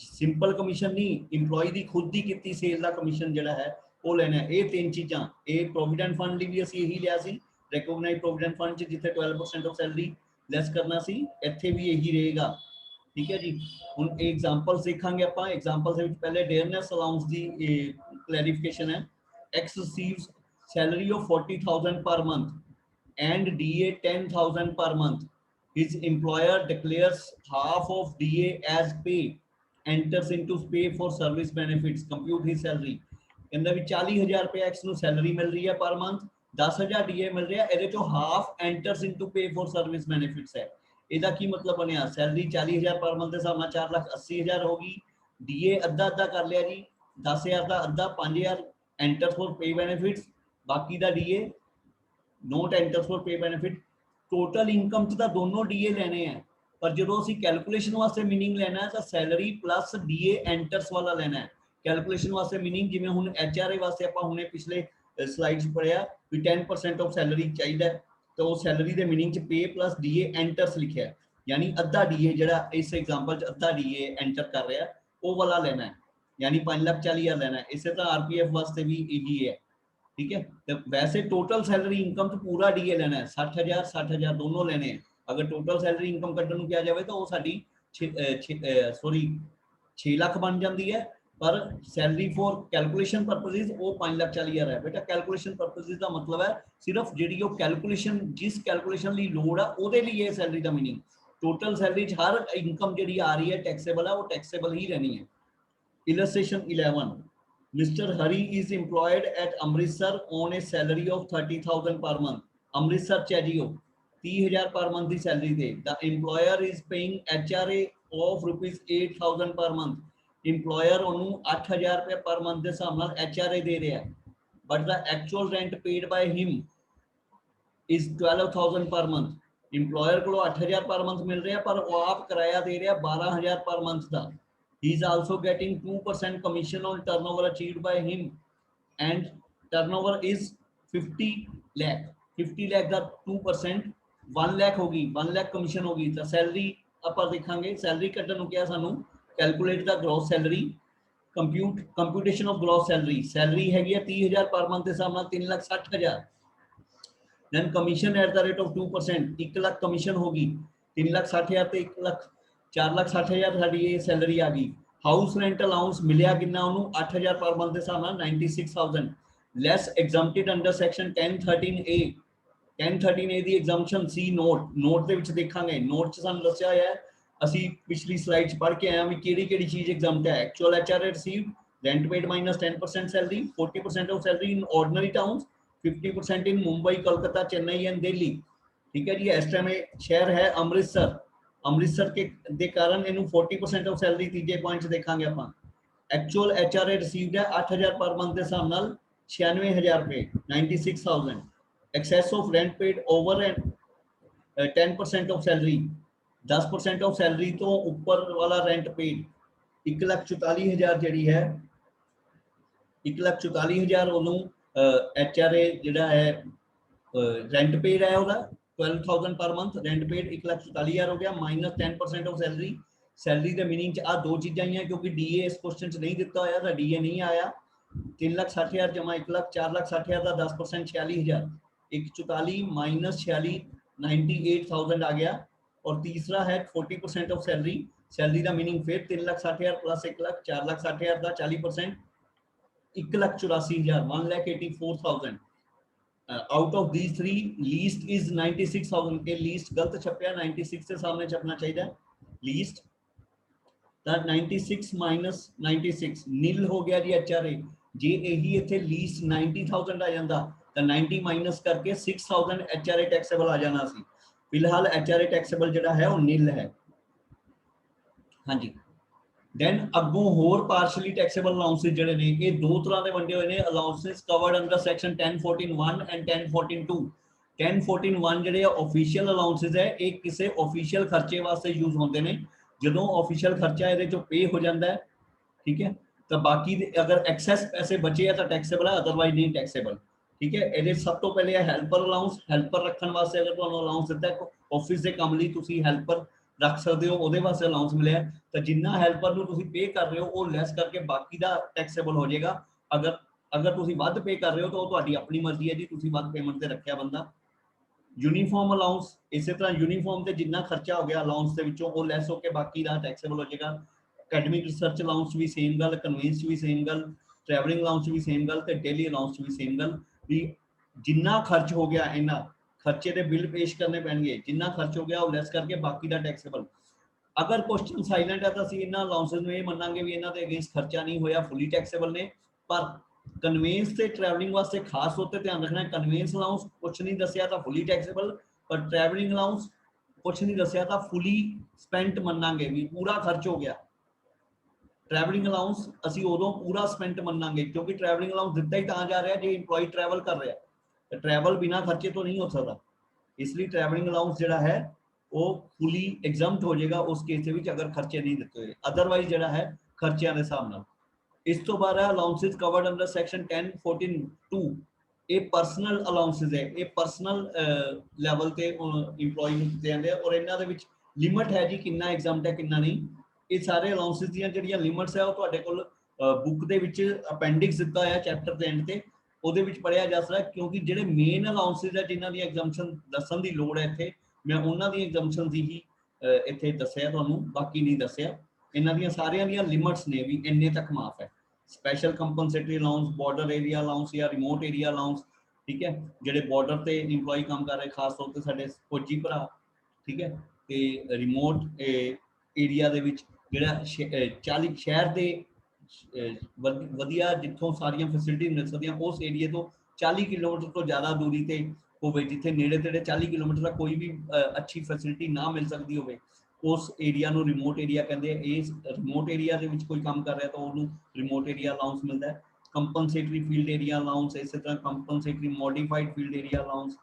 सिंपल कमीशन नहीं, इंप्लॉई दी खुद दी की सेल दा कमीशन जिहड़ा है वो लेना है। ये तीन चीज़ां, ये प्रोविडेंट फंड भी असीं यही लिया सी, रिकॉग्नाइज प्रोविडेंट फंड च जिथे 12% ऑफ सैलरी लैस करना सी, इत्थे भी यही रहेगा। ठीक है जी, हुण एग्जांपल्स देखांगे आपां। एग्जांपल्स दे विच पहले डेयरनेस अलाउंस दी क्लैरिफिकेशन है। X receives salary of 40,000 per month and DA 10,000 per month, his employer declares half of DA as pay, enters into pay for service benefits, compute his salary. कहंदा भी 40,000 रुपए x नूं salary मिल रही है per month, 10,000 DA मिल रहा है, इहदे चों half enters into pay for service benefits है। ਇਹਦਾ ਕੀ मतलब बनया, सैलरी 40,000 पर मंथ के हिसाब ਨਾਲ 4,80,000 होगी, डीए अद्धा अद्धा कर लिया जी, 10,000 का अद्धा 5,000 एंटर फॉर पे बेनिफिट्स, बाकी का डीए नोट एंटर फॉर पे बेनिफिट। टोटल इनकम च तो दोनों डीए लेने हैं, पर जो असीं कैलकुलेशन वास्ते मीनिंग लेना है तो सैलरी प्लस डीए एंटर्स वाला लेना है। कैलकुलेशन वास्ते मीनिंग जिवें हुण एचआरए वास्ते आपां हुणे पिछले स्लाइड पढ़िया भी 10% ऑफ सैलरी चाहिए, तो सैलरी के मीनिंग च पे प्लस डीए एंटर्स लिखा है, यानी अद्धा डीए जिहड़ा इस एग्जांपल च अद्धा डीए एंटर कर रहा है वो वाला लेना है, यानी 5,40,000 लेना है। इसे तरह आरपीएफ वास्ते भी यही है। ठीक है, तो वैसे टोटल सैलरी इनकम तो पूरा डीए लेना है, 60,000 60,000 दोनों लेने हैं। अगर टोटल सैलरी इनकम कट्टन नूं किया जाए तो वो साडी 6 लाख बन जाती है, पर सैलरी फॉर कैलकुलेशन परपसेस वो 5,40,000 है। बेटा कैलकुलेशन परपसेस का मतलब है सिर्फ जी कैलकुलेशन, जिस कैलकुलेशन की लोड़ है वो लिए सैलरी का मीनिंग। टोटल सैलरी हर इनकम जी आ रही है टैक्सेबल है, वो टैक्सेबल ही रहनी है। Illustration 11, mister Hari is employed at Amritsar on a salary of 30,000 per month. Amritsar च है जी, 30,000 पर मंथ की salary they. The employer is paying HRA of ₹8,000 per month. Employer उन्होंने 8,000 रुपये पर मंथ के हिसाब नाल एचआरए दे रहा है, but the actual rent paid by him is 12,000 per month. Employer को 8,000 पर मंथ मिल रहा है, पर वो आप किराया दे रहा 12,000 पर मंथ का। He is also getting 2% commission on turnover achieved by him and turnover is 50 lakh. 50 lakh का 2% 1 लाख होगी, 1 लाख कमीशन होगी। तो सैलरी आप देखांगे, सैलरी कट्टन क्या सानू calculate the gross salary, computation of gross salary. Salary हैगी 30,000 पर मंथ के हिसाब नाल 3,60,000। Then commission at the rate of 2%, 1 lakh commission होगी। 3,60,000 ते 1 लाख 4,60,000 साडी ये सैलरी आ गई। हाउस रेंट अलाउंस मिलिया कितना उन्होंने 8,000 पर मंथ के हिसाब नाल 96,000 less exempted under section 1013A। 1013A दी एग्जम्पशन सी नोट, नोट दे विच देखांगे। नोट च सानू दस्सिया होया है, असी पिछली स्लाइड च पढ़ के आए भी केड़ी-केड़ी चीज एग्जम्प्ट है। Actual HRA received, rent paid minus 10% salary, 40% of salary in ordinary towns, 50% in Mumbai, Calcutta, Chennai and Delhi. ठीक है जी, इस टाइम शहर है अमृतसर। अमृतसर के दे कारण इनू 40% ऑफ सैलरी तीजे पॉइंट च देखांगे आपां। एक्चुअल एचआरए रिसीव्ड है 8,000 पर मंथ के हिसाब नाल 96,000 रुपए, 96,000। Excess of rent paid over and 10% of salary, 10% of salary तो ऊपर वाला रेंट पेड 1,44,000 जी है, 1,44,000 एचआरए जिहड़ा है रेंट पेड है वह 12,000 पर मंथ, रेंट पेड 1,44,000 हो गया, माइनस 10% ऑफ सैलरी। सैलरी के मीनिंग आ दो चीज़ां ही हैं, क्योंकि डीए इस क्वेश्चन च नहीं दिता होया, डीए नहीं आया। 3,60,000 जमा 4,60,000 का 10% 46,000, 144 माइनस 46 98,000 आ गया। और तीसरा है 40% ऑफ सैलरी, सैलरी का मीनिंग फिर 3,60,000 प्लस 1 लाख 4,60,000 का 40% 1,84,000 1,84,000। Out of these three least is 96,000 के लीस्ट गलत छपया 96 से सामने छपना चाहिए लीस्ट। 96 माइनस 96 नील हो गया जी एचआरए। जे यही इथे लीस्ट 90,000 आ जाता तो 90 माइनस करके 6,000 एचआरए टैक्सेबल आ जाना सी। फिलहाल एचआरए टैक्सेबल जिहड़ा है वो नील है। हाँ जी। then अगों होर पार्शली टैक्सेबल अलाउंसेस जिहड़े ने ये दो तरह के वंडे हुए ने allowances covered under section 1014(1) and 1014(2). 1014(1 जिहड़े ऑफिशियल अलाउंसेस है ये किसी ऑफिशियल खर्चे वास्ते यूज होंदे ने। जदों ऑफिशियल खर्चा इहदे चों पे हो जाता है, ठीक है, तो बाकी अगर एक्सेस पैसे बचे तो टैक्सेबल है, अदरवाइज नहीं टैक्सेबल, ठीक है। ये सब तो पहले हेल्पर अलाउंस, हेल्पर रखने वास्ते अगर तुहानूं अलाउंस दिता है ऑफिस के काम लई तुसीं हेल्पर रख सकते हो, ਉਹਦੇ वास्ते अलाउंस मिले तो जिन्ना हेल्पर ਨੂੰ ਤੁਸੀਂ पे कर रहे हो वो लैस करके बाकी ਦਾ टैक्सेबल हो जाएगा। अगर अगर ਤੁਸੀਂ ਵੱਧ पे कर रहे हो तो वो ਤੁਹਾਡੀ अपनी मर्जी है जी, ਤੁਸੀਂ ਵੱਧ पेमेंट ਤੇ ਰੱਖਿਆ ਬੰਦਾ। यूनीफॉर्म अलाउंस इस तरह यूनीफॉर्म ਤੇ जिन्ना खर्चा हो गया अलाउंस ਦੇ ਵਿੱਚੋਂ ਉਹ ਲੈਸ ਹੋ ਕੇ ਬਾਕੀ ਦਾ टैक्सेबल हो जाएगा। ਅਕੈਡਮਿਕ ਰਿਸਰਚ ਅਲਾउंस भी सेम गल, कन्वेंस भी सेम गल, ट्रैवलिंग अलाउंस भी सेम गल ਤੇ डेली अलाउंस भी सेम गल भी जिन्ना खर्च हो गया इन्ना खर्चे के बिल पेश करने पैणगे, जिन्ना खर्च हो गया वो लैस करके बाकी का टैक्सेबल। अगर क्वेश्चन साइलेंट है तो असं इन्होंने अलाउंसेस में ये मनांगे भी इन्हों के अगेंस्ट खर्चा नहीं होया, फुली टैक्सेबल ने। पर कन्वेंस से ट्रैवलिंग वास्ते खास तौर पर ध्यान रखना है, कन्वेंस अलाउंस कुछ नहीं दसिया तो फुली टैक्सेबल, पर ट्रैवलिंग अलाउंस कुछ नहीं दसिया तो फुली स्पेंट मनांगे भी पूरा खर्च हो गया। ट्रैवलिंग अलाउंस असी उदों पूरा स्पेंट मनांगे क्योंकि ट्रैवलिंग अलाउंस दिता ही तां जा रहा है जो इंप्लॉय ट्रैवल कर रहा है, तो ट्रैवल बिना खर्चे तो नहीं हो सकता, इसलिए ट्रैवलिंग अलाउंस जिहड़ा है वो फुली एग्जम्प्ट हो जाएगा उस केस के विच अगर खर्चे नहीं दिते हुए, अदरवाइज जिहड़ा है खर्चियां दे हिसाब नाल। इस तो बाद है अलाउंसेस कवर्ड अंडर सैक्शन 1014(2). ये पर्सनल अलाउंसेस है, ये पर्सनल लैवल ते इंप्लॉय नूं दिते जांदे आ और इन्हां दे विच लिमिट है जी कितना एग्जम्प्ट है कितना नहीं। ये सारे अलाउंसेस ਦੀਆਂ ਜਿਹੜੀਆਂ ਲਿਮਿਟਸ ਹੈ ਉਹ ਤੁਹਾਡੇ ਕੋਲ ਬੁੱਕ ਦੇ ਵਿੱਚ ਅਪੈਂਡਿਕਸ ਦਿੱਤਾ ਹੋਇਆ ਚੈਪਟਰ ਦੇ ਐਂਡ ਤੇ, ਉਹਦੇ ਵਿੱਚ ਪੜਿਆ ਜਾ ਸਕਦਾ ਕਿਉਂਕਿ ਜਿਹੜੇ ਮੇਨ ਅਲਾउंसेस ਹੈ ਜਿਨ੍ਹਾਂ ਦੀ ਐਗਜ਼ੈਂਪਸ਼ਨ ਦੱਸਣ ਦੀ ਲੋੜ ਹੈ ਇੱਥੇ ਮੈਂ ਉਹਨਾਂ ਦੀ ਐਗਜ਼ੈਂਪਸ਼ਨ ਦੀ ਹੀ ਇੱਥੇ ਦੱਸਿਆ ਤੁਹਾਨੂੰ, ਬਾਕੀ ਨਹੀਂ ਦੱਸਿਆ। ਇਹਨਾਂ ਦੀਆਂ ਸਾਰਿਆਂ ਦੀਆਂ ਲਿਮਿਟਸ ਨੇ ਵੀ ਇੰਨੇ ਤੱਕ ਮਾਫ ਹੈ। Special compensatory allowance, border area allowance या रिमोट एरिया अलाउंस, ठीक है, ਜਿਹੜੇ ਬਾਰਡਰ ਤੇ ਇੰਪਲੋਈ ਕੰਮ ਕਰ ਰਹੇ ਖਾਸ ਤੌਰ ਤੇ ਸਾਡੇ ਫੌਜੀ ਭਰਾ, ਠੀਕ ਹੈ, ਤੇ ਰਿਮੋਟ ਏਰੀਆ ਦੇ ਵਿੱਚ ਜਿਹੜਾ 40 ਸ਼ਹਿਰ ਦੇ ਵਧੀਆ ਜਿੱਥੋਂ ਸਾਰੀਆਂ ਫੈਸਿਲਿਟੀ ਮਿਲ ਸਕਦੀਆਂ ਉਸ ਏਰੀਆ ਤੋਂ 40 ਕਿਲੋਮੀਟਰ ਤੋਂ ਜ਼ਿਆਦਾ ਦੂਰੀ ਤੇ ਹੋਵੇ, ਜਿੱਥੇ ਨੇੜੇ ਤੇੜੇ 40 ਕਿਲੋਮੀਟਰ ਦਾ ਕੋਈ ਵੀ ਅੱਛੀ ਫੈਸਿਲਿਟੀ ਨਾ ਮਿਲ ਸਕਦੀ ਹੋਵੇ उस एरिया ਨੂੰ रिमोट एरिया कहते हैं। इस रिमोट एरिया ਦੇ ਵਿੱਚ ਕੋਈ ਕੰਮ ਕਰ ਰਿਹਾ ਤਾਂ ਉਹਨੂੰ रिमोट एरिया अलाउंस मिलता है। कंपनसेटरी फील्ड एरिया अलाउंस, इसी तरह compensatory modified field area allowance,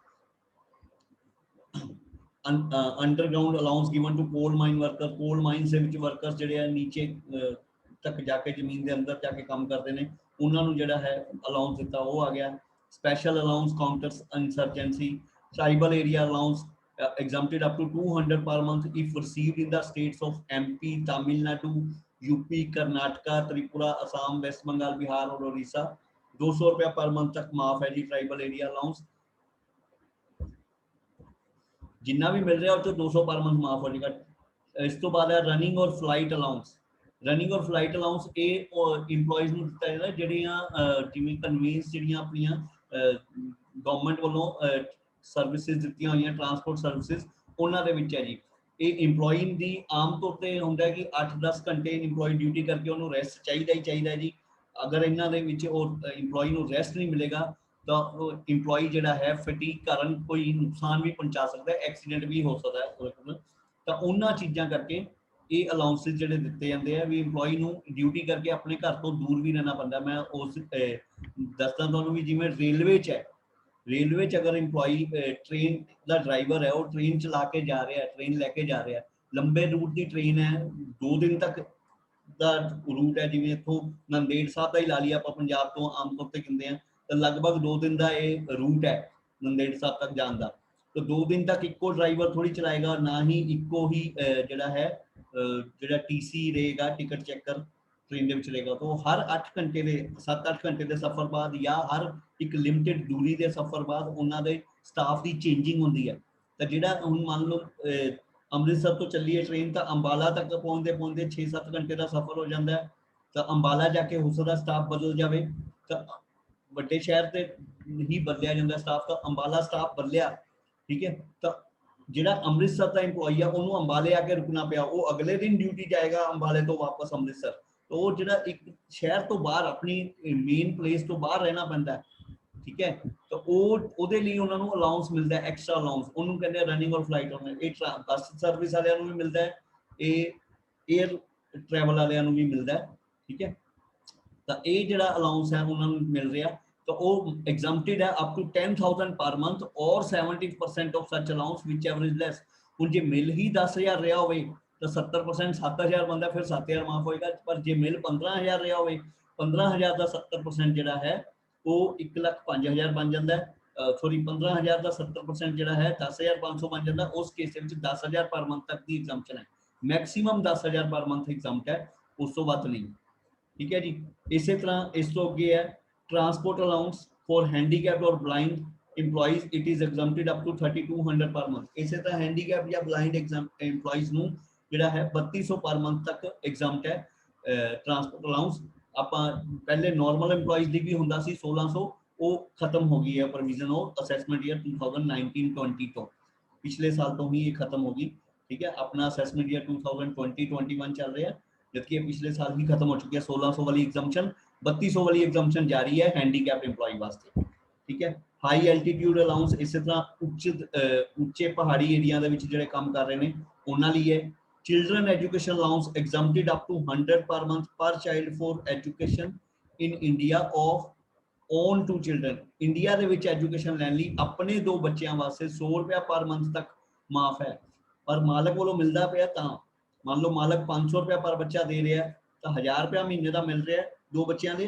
underground allowance given to coal mine worker, coal mine से ਵਿੱਚ वर्कर्स ਜਿਹੜੇ ਆ नीचे तक जाके ਜ਼ਮੀਨ ਦੇ ਅੰਦਰ ਜਾ ਕੇ ਕੰਮ ਕਰਦੇ ਨੇ ਉਹਨਾਂ ਨੂੰ ਜਿਹੜਾ ਹੈ ਅਲਾउंस ਦਿੱਤਾ ਉਹ ਆ ਗਿਆ। Special allowance counter insurgency, tribal area allowance exempted up to 200 per month if received in the states of MP, Tamil Nadu, UP, Karnataka, Tripura, Assam, West Bengal, Bihar और Orissa। 200 रुपया पर मंथ तक माफ है जी tribal area allowance, जिन्ना भी मिल रहा है तो 200 per month माफ हो जाएगा। इस तो बाद है रनिंग और फ्लाइट अलाउंस। रनिंग और फ्लाइट अलाउंस ये इंप्लॉइज ਨੂੰ ਦਿੱਤਾ ਜਾਂਦਾ ਜਿਹੜੀਆਂ ਜਿਵੇਂ ਕਨਵੀਨਸ ਜਿਹੜੀਆਂ ਆਪਣੀਆਂ ਗਵਰਨਮੈਂਟ ਵੱਲੋਂ ਸਰਵਿਸਿਜ਼ ਦਿੱਤੀਆਂ ਹੋਈਆਂ ਟਰਾਂਸਪੋਰਟ ਸਰਵਿਸਿਜ਼ ਉਹਨਾਂ ਦੇ ਵਿੱਚ ਹੈ ਜੀ। ਇਹ ਇੰਪਲੋਈ ਦੀ ਆਮ ਤੌਰ ਤੇ ਹੁੰਦਾ ਕਿ 8-10 ਘੰਟੇ ਇੰਪਲੋਈ ਡਿਊਟੀ ਕਰਕੇ ਉਹਨੂੰ ਰੈਸਟ ਚਾਹੀਦਾ ਹੀ ਚਾਹੀਦਾ ਜੀ। ਅਗਰ ਇਹਨਾਂ ਦੇ ਵਿੱਚ ਉਹ ਇੰਪਲੋਈ ਨੂੰ ਰੈਸਟ ਨਹੀਂ ਮਿਲੇਗਾ ਤਾਂ ਉਹ ਇੰਪਲੋਈ ਜਿਹੜਾ ਹੈ ਫਟੀਗ ਕਾਰਨ ਕੋਈ ਨੁਕਸਾਨ ਵੀ ਪਹੁੰਚਾ ਸਕਦਾ ਹੈ, ਐਕਸੀਡੈਂਟ ਵੀ ਹੋ ਸਕਦਾ ਹੈ। ਤਾਂ ਉਹਨਾਂ ਚੀਜ਼ਾਂ ਕਰਕੇ ਇਹ ਅਲਾउंसेस ਜਿਹੜੇ ਦਿੱਤੇ ਜਾਂਦੇ ਆ ਵੀ ਇੰਪਲੋਈ ਨੂੰ ਡਿਊਟੀ ਕਰਕੇ ਆਪਣੇ ਘਰ ਤੋਂ ਦੂਰ ਵੀ ਰਹਿਣਾ ਪੈਂਦਾ। ਮੈਂ ਉਸ ਦੱਸਦਾ ਤੁਹਾਨੂੰ ਵੀ ਜਿਵੇਂ ਰੇਲਵੇ 'ਚ ਹੈ, रेलवे च अगर इंप्लॉई ट्रेन का ड्राइवर है वो ट्रेन चला के जा रहा है, ट्रेन लैके जा रहा है, लंबे रूट की ट्रेन है, 2 दिन तक का रूट है, जिवें इत्थों नंदेड़ साहब का ही ला लिया आपां पंजाब तो आम तौर पर कहते हैं तो लगभग 2 दिन का ये रूट है नंदेड़ साहब तक जाने का। तो 2 दिन तक इक्को ड्राइवर थोड़ी चलाएगा, ना ही इक्को ही जिहड़ा है जिहड़ा TC रहेगा टिकट चेकर, ट्रेन ਦੇ ਵਿੱਚ ਰਹੇਗਾ तो हर 8 ਘੰਟੇ ਦੇ 7-8 ਘੰਟੇ ਦੇ ਸਫ਼ਰ ਬਾਅਦ ਜਾਂ ਹਰ ਇੱਕ ਲਿਮਟਿਡ ਦੂਰੀ ਦੇ ਸਫ਼ਰ ਬਾਅਦ ਉਹਨਾਂ ਦੇ ਸਟਾਫ ਦੀ ਚੇਂਜਿੰਗ ਹੁੰਦੀ ਹੈ। ਤਾਂ ਜਿਹੜਾ ਹੁਣ ਮੰਨ ਲਓ ਅੰਮ੍ਰਿਤਸਰ ਤੋਂ ਚੱਲੀਏ ਟ੍ਰੇਨ ਤਾਂ ਅੰਬਾਲਾ ਤੱਕ ਪਹੁੰਚਦੇ 6-7 ਘੰਟੇ ਦਾ ਸਫ਼ਰ ਹੋ ਜਾਂਦਾ ਹੈ। ਤਾਂ ਅੰਬਾਲਾ ਜਾ ਕੇ ਹੋ ਸਕਦਾ ਸਟਾਫ ਬਦਲ ਜਾਵੇ, ਤਾਂ ਵੱਡੇ ਸ਼ਹਿਰ ਤੇ ਹੀ ਬਦਲਿਆ ਜਾਂਦਾ ਸਟਾਫ, ਤਾਂ ਅੰਬਾਲਾ ਸਟਾਫ ਬਦਲਿਆ, ਠੀਕ ਹੈ। ਤਾਂ ਜਿਹੜਾ ਅੰਮ੍ਰਿਤਸਰ ਦਾ ਇੰਪਲੋਈ ਆ ਉਹਨੂੰ ਅੰਬਾਲੇ ਆ ਕੇ ਰੁਕਣਾ ਪਿਆ, ਉਹ ਅਗਲੇ ਦਿਨ ਡਿਊਟੀ ਜਾਏਗਾ ਅੰਬਾਲੇ ਤੋਂ ਵਾਪਸ ਅੰਮ੍ਰਿਤਸਰ। ਤਾਂ ਉਹ ਜਿਹੜਾ ਇੱਕ ਸ਼ਹਿਰ ਤੋਂ ਬਾਹਰ ਆਪਣੀ ਮੇਨ ਪਲੇਸ ਤੋਂ ਬਾਹਰ ਰਹਿਣਾ ਪੈਂਦਾ, ਠੀਕ ਹੈ। ਤਾਂ ਉਹਦੇ ਲਈ ਉਹਨਾਂ ਨੂੰ ਅਲਾਉਂਸ ਮਿਲਦਾ, ਐਕਸਟਰਾ ਅਲਾਉਂਸ, ਉਹਨੂੰ ਕਹਿੰਦੇ ਰਨਿੰਗ ਔਰ ਫਲਾਈਟ। ਇਹ ਬੱਸ ਸਰਵਿਸ ਵਾਲਿਆਂ ਨੂੰ ਵੀ ਮਿਲਦਾ, ਇਹ 에ਅਰ ਟਰੈਵਲ ਵਾਲਿਆਂ ਨੂੰ ਵੀ ਮਿਲਦਾ, ਠੀਕ ਹੈ। ਤਾਂ ਇਹ ਜਿਹੜਾ ਅਲਾਉਂਸ ਹੈ ਉਹਨਾਂ ਨੂੰ ਮਿਲ ਰਿਹਾ, तो वो exempted है up to 10,000 per month और 70% of such allowance whichever is less। ਹੁਣ ਜੇ ਮਿਲ ਹੀ 10,000 ਰਿਹਾ ਹੋਵੇ ਤਾਂ 70% 7,000 ਬੰਦਾ, ਫਿਰ 7,000 ਮਾਫ ਹੋਏਗਾ। ਪਰ ਜੇ ਮਿਲ 15,000 ਰਿਹਾ ਹੋਵੇ, 15,000 ਦਾ 70% ਜਿਹੜਾ ਹੈ ਉਹ 1,05,000 ਬਣ ਜਾਂਦਾ ਹੈ। ਸੋਰੀ 15,000 ਦਾ 70% ਜਿਹੜਾ ਹੈ 10,500 ਬਣ ਜਾਂਦਾ। ਉਸ ਕੇਸ ਵਿੱਚ 10,000 ਪਰ ਮੰਥ ਤੱਕ ਦੀ ਐਗਜ਼ੈਂਪਸ਼ਨ ਹੈ, ਮੈਕਸਿਮਮ 10,000 ਪਰ ਮੰਥ ਐਗਜ਼ੈਂਪਟ ਹੈ, ਉਸ ਤੋਂ ਵੱਧ ਨਹੀਂ, ਠੀਕ ਹੈ ਜੀ। ਇਸੇ ਤਰ੍ਹਾਂ ਇਸ ਤੋਂ ਅੱਗੇ ਹੈ transport allowance for handicapped or blind employees, it is exempted up to 3,200 per month। ਇਸੇ ਤਰ੍ਹਾਂ handicapped ਜਾਂ blind employees ਨੂੰ ਜਿਹੜਾ ਹੈ 3,200 per month ਤੱਕ exempt ਹੈ transport allowance। ਆਪਾਂ ਪਹਿਲੇ normal employees ਲਈ ਵੀ ਹੁੰਦਾ ਸੀ 1,600, ਉਹ ਖਤਮ ਹੋ ਗਈ ਹੈ ਪ੍ਰੋਵੀਜ਼ਨ ਉਹ ਅਸੈਸਮੈਂਟ ਈਅਰ 2019-20 ਤੋਂ, ਪਿਛਲੇ ਸਾਲ ਤੋਂ ਹੀ ਇਹ ਖਤਮ ਹੋ ਗਈ, ਠੀਕ ਹੈ। ਆਪਣਾ ਅਸੈਸਮੈਂਟ ਈਅਰ 2020-21 ਚੱਲ ਰਿਹਾ, जबकि पिछले साल ही खत्म हो चुकी है 1,600 वाली एग्जम्पशन। 3,200 वाली एग्जम्पशन जारी है हैंडीकैप एम्प्लॉय वास्ते, ठीक है। हाई एल्टीट्यूड अलाउंस इस तरह उच्चे पहाड़ी एरिया ਦੇ ਵਿੱਚ ਜਿਹੜੇ ਕੰਮ ਕਰ ਰਹੇ ਨੇ ਉਹਨਾਂ ਲਈ ਹੈ। Children education allowance exempted up to 100 per month per child for education in India of own two children। India ਦੇ ਵਿੱਚ ਐਜੂਕੇਸ਼ਨ ਲੈਣ ਲਈ ਆਪਣੇ ਦੋ ਬੱਚਿਆਂ ਵਾਸਤੇ 100 ਰੁਪਏ ਪਰ ਮੰਥ ਤੱਕ ਮਾਫ ਹੈ, ਪਰ ਮਾਲਕ ਵੱਲੋਂ ਮਿਲਦਾ ਪਿਆ ਤਾਂ मान लो मालक 500 रुपया पर बच्चा दे रहा है तो 1,000 रुपया महीने का मिल रहा है दो बच्चों के,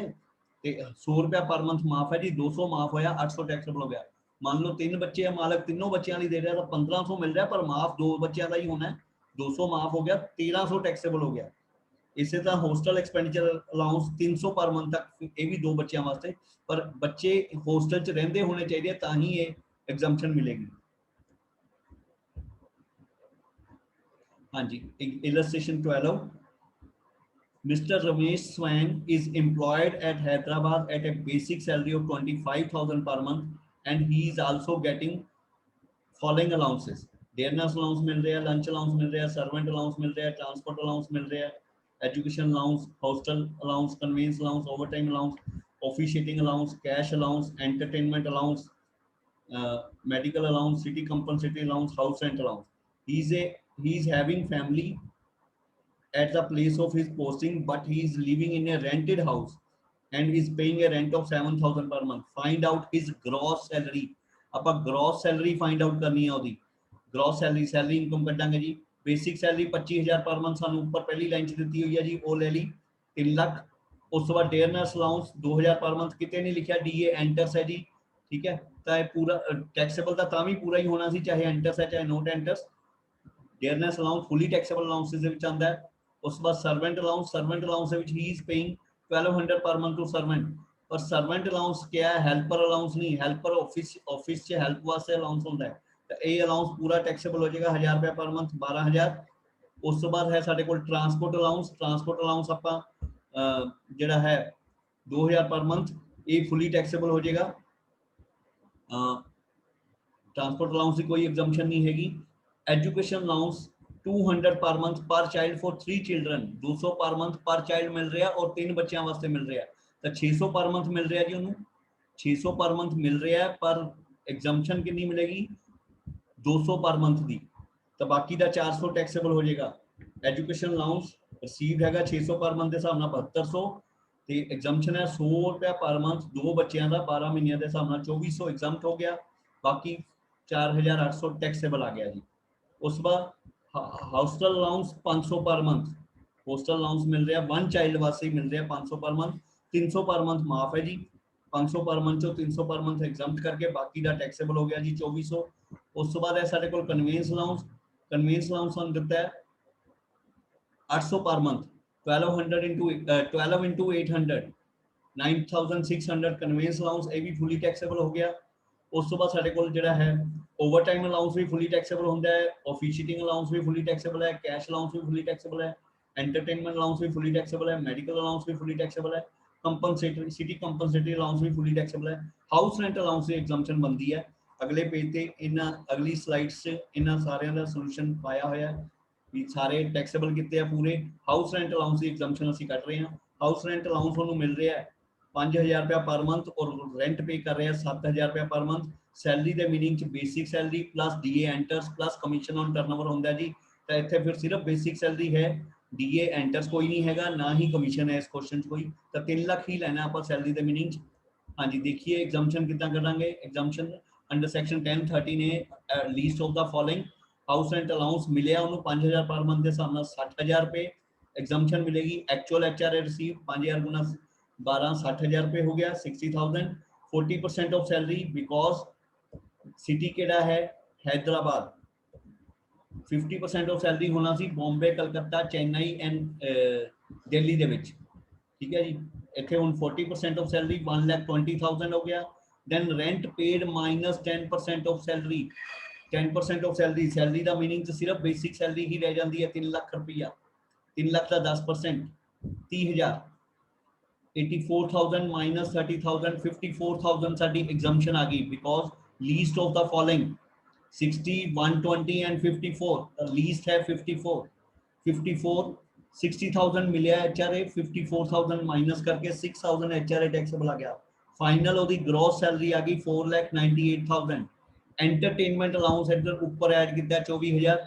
100 रुपया पर मंथ माफ है जी, 200 माफ होया, 800 टैक्सेबल हो गया। मान लो 3 बच्चे है, मालक तीनों बच्चों दे रहा है तो 1,500 मिल रहा है, पर माफ 2 बच्चों का ही होना है, 200 माफ हो गया, 1,300 टैक्सेबल हो गया। इसी तरह hostel expenditure allowance 300 per month तक, ये भी 2 बच्चों वास्ते, पर बच्चे होस्टल च रहिंदे होने चाहिए तां ही ये एग्जम्पशन मिलेगी। हाँ जी, illustration 12, Mr. Ramesh Swan is employed at Hyderabad at a basic salary of 25,000 per month and he is also getting following allowances। dearness allowance मिल रहा है, lunch allowance मिल रहा है, servant allowance मिल रहा है, transport allowance मिल रहा है, education allowance, hostel allowance, conveyance allowance, overtime allowance, officiating allowance, cash allowance, entertainment allowance, medical allowance, city compensatory allowance, house rent allowance। he is having family at the place of his posting, but he is living in a rented house and is paying a rent of 7,000 per month। find out his gross salary। ਆਪਾਂ gross salary find out करनी है ਉਹਦੀ। gross salary income ਕੱਢਾਂਗੇ ਜੀ। basic salary 25,000 per month ਸਾਨੂੰ ਉੱਪਰ ਪਹਿਲੀ line 'ਚ ਦਿੱਤੀ ਹੋਈ ਹੈ ਜੀ, ਉਹ ਲੈ ਲਈ 3 ਲੱਖ। ਉਸ ਤੋਂ ਬਾਅਦ dearness allowance 2,000 per month, ਕਿਤੇ ਨਹੀਂ ਲਿਖਿਆ DA enters ਹੈ ਜੀ, ਠੀਕ ਹੈ। ਤਾਂ ਇਹ ਪੂਰਾ ਟੈਕਸੇਬਲ ਤਾਂ ਵੀ ਪੂਰਾ ਹੀ ਹੋਣਾ ਸੀ, ਚਾਹੇ enters ਹੈ ਚਾਹੇ not enters। dearness allowance fully taxable allowances ਦੇ ਵਿੱਚ ਆਉਂਦਾ ਹੈ। ਉਸ ਤੋਂ ਬਾਅਦ ਸਰਵੈਂਟ ਅਲਾउंस ਦੇ ਵਿੱਚ ਹੀ is paying 1,200 per month to servant. Per servant allowance क्या है, हेल्पर अलाउंस नहीं, हेल्पर ऑफिस से हेल्प वास्ते अलाउंस होता है, तो ये अलाउंस पूरा टैक्सेबल हो जाएगा 1,000 रुपया पर मंथ, 12,000। उस तो बाद है साडे कोल ट्रांसपोर्ट अलाउंस ਆਪਾਂ ਜਿਹੜਾ है 2,000 पर मंथ, ये फुली टैक्सेबल हो जाएगा। ट्रांसपोर्ट अलाउंस की कोई एग्जम्पशन नहीं हैगी। एजुकेशन अलाउंस 200 पर मंथ पर child for 3 children, 200 per month पर चाइल्ड मिल रहा है और 3 बच्चों वास्ते मिल रहा है, तो 600 पर मंथ मिल रहा है जी उन्होंने, 600 पर मंथ मिल रहा है, पर एग्जम्पशन कितनी मिलेगी 200 पर मंथ की, तो बाकी का 400 टैक्सेबल हो जाएगा। एजुकेशन अलाउंस रिसीव हैगा 600 पर मंथ के हिसाब नाल 7200, तो एग्जम्पशन है 100 रुपया पर मंथ, 2 बच्चों का 12 महीनों के हिसाब नाल 2400 एग्जम्प्ट हो गया, बाकी 4,800 टैक्सेबल आ गया जी। उस बाद hostel allowance 500 per month, hostel allowance मिल रहा है 1 चाइल्ड वास्ते मिल रहा है 500 पर मंथ, 300 पर मंथ माफ है जी, 500 पर मंथ चो 300 पर मंथ एग्जम्प्ट करके बाकी का टैक्सेबल हो गया जी 2400। उस तो बाद है साडे कोल कन्वेंस अलाउंस हम दिता है 800 per month, 1200 into 12 into 800 9600 conveyance allowance, ਇਹ ਵੀ ਫੁੱਲੀ ਟੈਕਸੇਬਲ ਹੋ ਗਿਆ। ਉਸ ਤੋਂ ਬਾਅਦ ਸਾਡੇ ਕੋਲ ਜਿਹੜਾ ਹੈ ਓਵਰਟਾਈਮ ਅਲਾਊਂਸ ਵੀ ਫੁੱਲੀ ਟੈਕਸੇਬਲ ਹੁੰਦਾ ਹੈ, ਆਫਿਸ਼ੀਟਿੰਗ ਅਲਾਊਂਸ ਵੀ ਫੁੱਲੀ ਟੈਕਸੇਬਲ ਹੈ, ਕੈਸ਼ ਅਲਾਊਂਸ ਵੀ ਫੁੱਲੀ ਟੈਕਸੇਬਲ ਹੈ, एंटरटेनमेंट अलाउंस भी फुली टैक्सेबल है, मेडिकल अलाउंस भी फुली टैक्सेबल है, कंपनसेटरी सिटी कंपनसेटरी अलाउंस भी फुली टैक्सेबल है, हाउस रेंट अलाउंस से एग्जम्पशन बनती है। अगले पेज पे इन अगली स्लाइड्स से इन सारे का सोल्यूशन पाया हुआ है कि सारे टैक्सेबल कितने हैं पूरे। हाउस रेंट अलाउंस की एग्जम्पशन असीं कट रहे हैं। हाउस रेंट अलाउंस उन्होंने मिल रहा है 5000 रुपया पर मंथ और रेंट पे कर रहे हैं 7000 रुपया पर मंथ। सैलरी के meaning basic salary plus DA enters plus commission on turnover होंगे जी। तो इतने फिर सिर्फ बेसिक सैलरी है, डीए एंटर्स कोई नहीं हैगा, ना ही कमीशन है इस क्वेश्चन कोई। तो 3 लाख ही लेना आप सैलरी के मीनिंग। हाँ जी, देखिए एग्जाम्पशन कितना करांगे। एग्जाम्पशन अंडर सैक्शन 1030 ने least of the following house rent allowance मिले उन्होंने 5000 पर मंथ के हिसाब से 60000 रुपये एग्जाम्पशन मिलेगी। एक्चुअल HRA रिसीव 5000 गुना 12 60000 रुपये हो गया 60000। 40% ऑफ सैलरी बिकॉज सिटी केड़ा है हैदराबाद। 50% ऑफ सैलरी होना सी बॉम्बे कलकत्ता चेन्नई एंड दिल्ली दे विच, ठीक है जी। इत्थे हुण 40% ऑफ सैलरी 1,20,000 हो गया। Then rent paid minus 10% of salary. 10% of salary, salary का मीनिंग तो सिर्फ बेसिक सैलरी ही रह जाती है 3 लाख रुपया। 3 लाख का 10% 30,000। 84,000 माइनस 30,000 54,000 साडी एग्जम्पशन आ गई because least of the following 60 120 and 54 least है 54 54 60,000 मिले HRA 54,000 माइनस करके 6,000 HRA टैक्सेबल आ गया। फाइनल ओदी ग्रॉस सैलरी आ गई 4,98,000। एंटरटेनमेंट अलाउंस इधर ऊपर ऐड किया 24,000।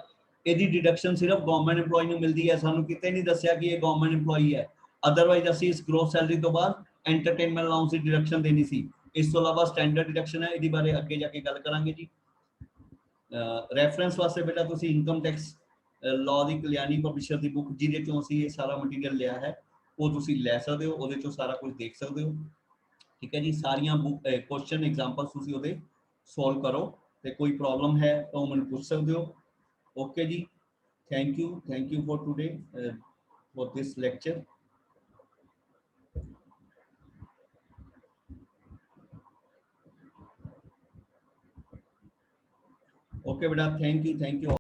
ਇਹਦੀ डिडक्शन सिर्फ गवर्नमेंट एम्प्लॉय ਨੂੰ ਮਿਲਦੀ ਹੈ, ਸਾਨੂੰ ਕਿਤੇ ਨਹੀਂ ਦੱਸਿਆ ਕਿ ਇਹ ਗवर्नमेंट एम्प्लॉय है। अदरवाइज ਅਸੀਂ ਇਸ ग्रॉस सैलरी तो बाद एंटरटेनमेंट अलाउंस ਦੀ डिडक्शन देनी सी। ਇਸ ਤੋਂ ਇਲਾਵਾ स्टैंडर्ड डिडक्शन है, ਇਹਦੇ ਬਾਰੇ ਅੱਗੇ ਜਾ ਕੇ ਗੱਲ ਕਰਾਂਗੇ ਜੀ। ਰੈਫਰੈਂਸ ਵਾਸਤੇ ਬੇਟਾ ਤੁਸੀਂ ਇਨਕਮ ਟੈਕਸ ਲਾਅ ਦੀ ਕਲਿਆਣੀ ਪਬਲਿਸ਼ਰ ਦੀ ਬੁੱਕ ਜਿਹਦੇ ਚੋਂ ਅਸੀਂ ਇਹ ਸਾਰਾ ਮਟੀਰੀਅਲ ਲਿਆ ਹੈ ਉਹ ਤੁਸੀਂ ਲੈ ਸਕਦੇ ਹੋ, ਉਹਦੇ ਚੋਂ ਸਾਰਾ ਕੁਝ ਦੇਖ ਸਕਦੇ ਹੋ, ਠੀਕ ਹੈ ਜੀ। ਸਾਰੀਆਂ ਬੁੱਕ ਕੁਐਸਚਨ ਐਗਜ਼ਾਮਪਲਸ ਤੁਸੀਂ ਉਹਦੇ ਸੋਲਵ ਕਰੋ ਤੇ ਕੋਈ ਪ੍ਰੋਬਲਮ ਹੈ ਤਾਂ ਉਹ ਮੈਨੂੰ ਪੁੱਛ ਸਕਦੇ ਹੋ। ਓਕੇ ਜੀ, thank you for today for this lecture. Okay बेटा, थैंक यू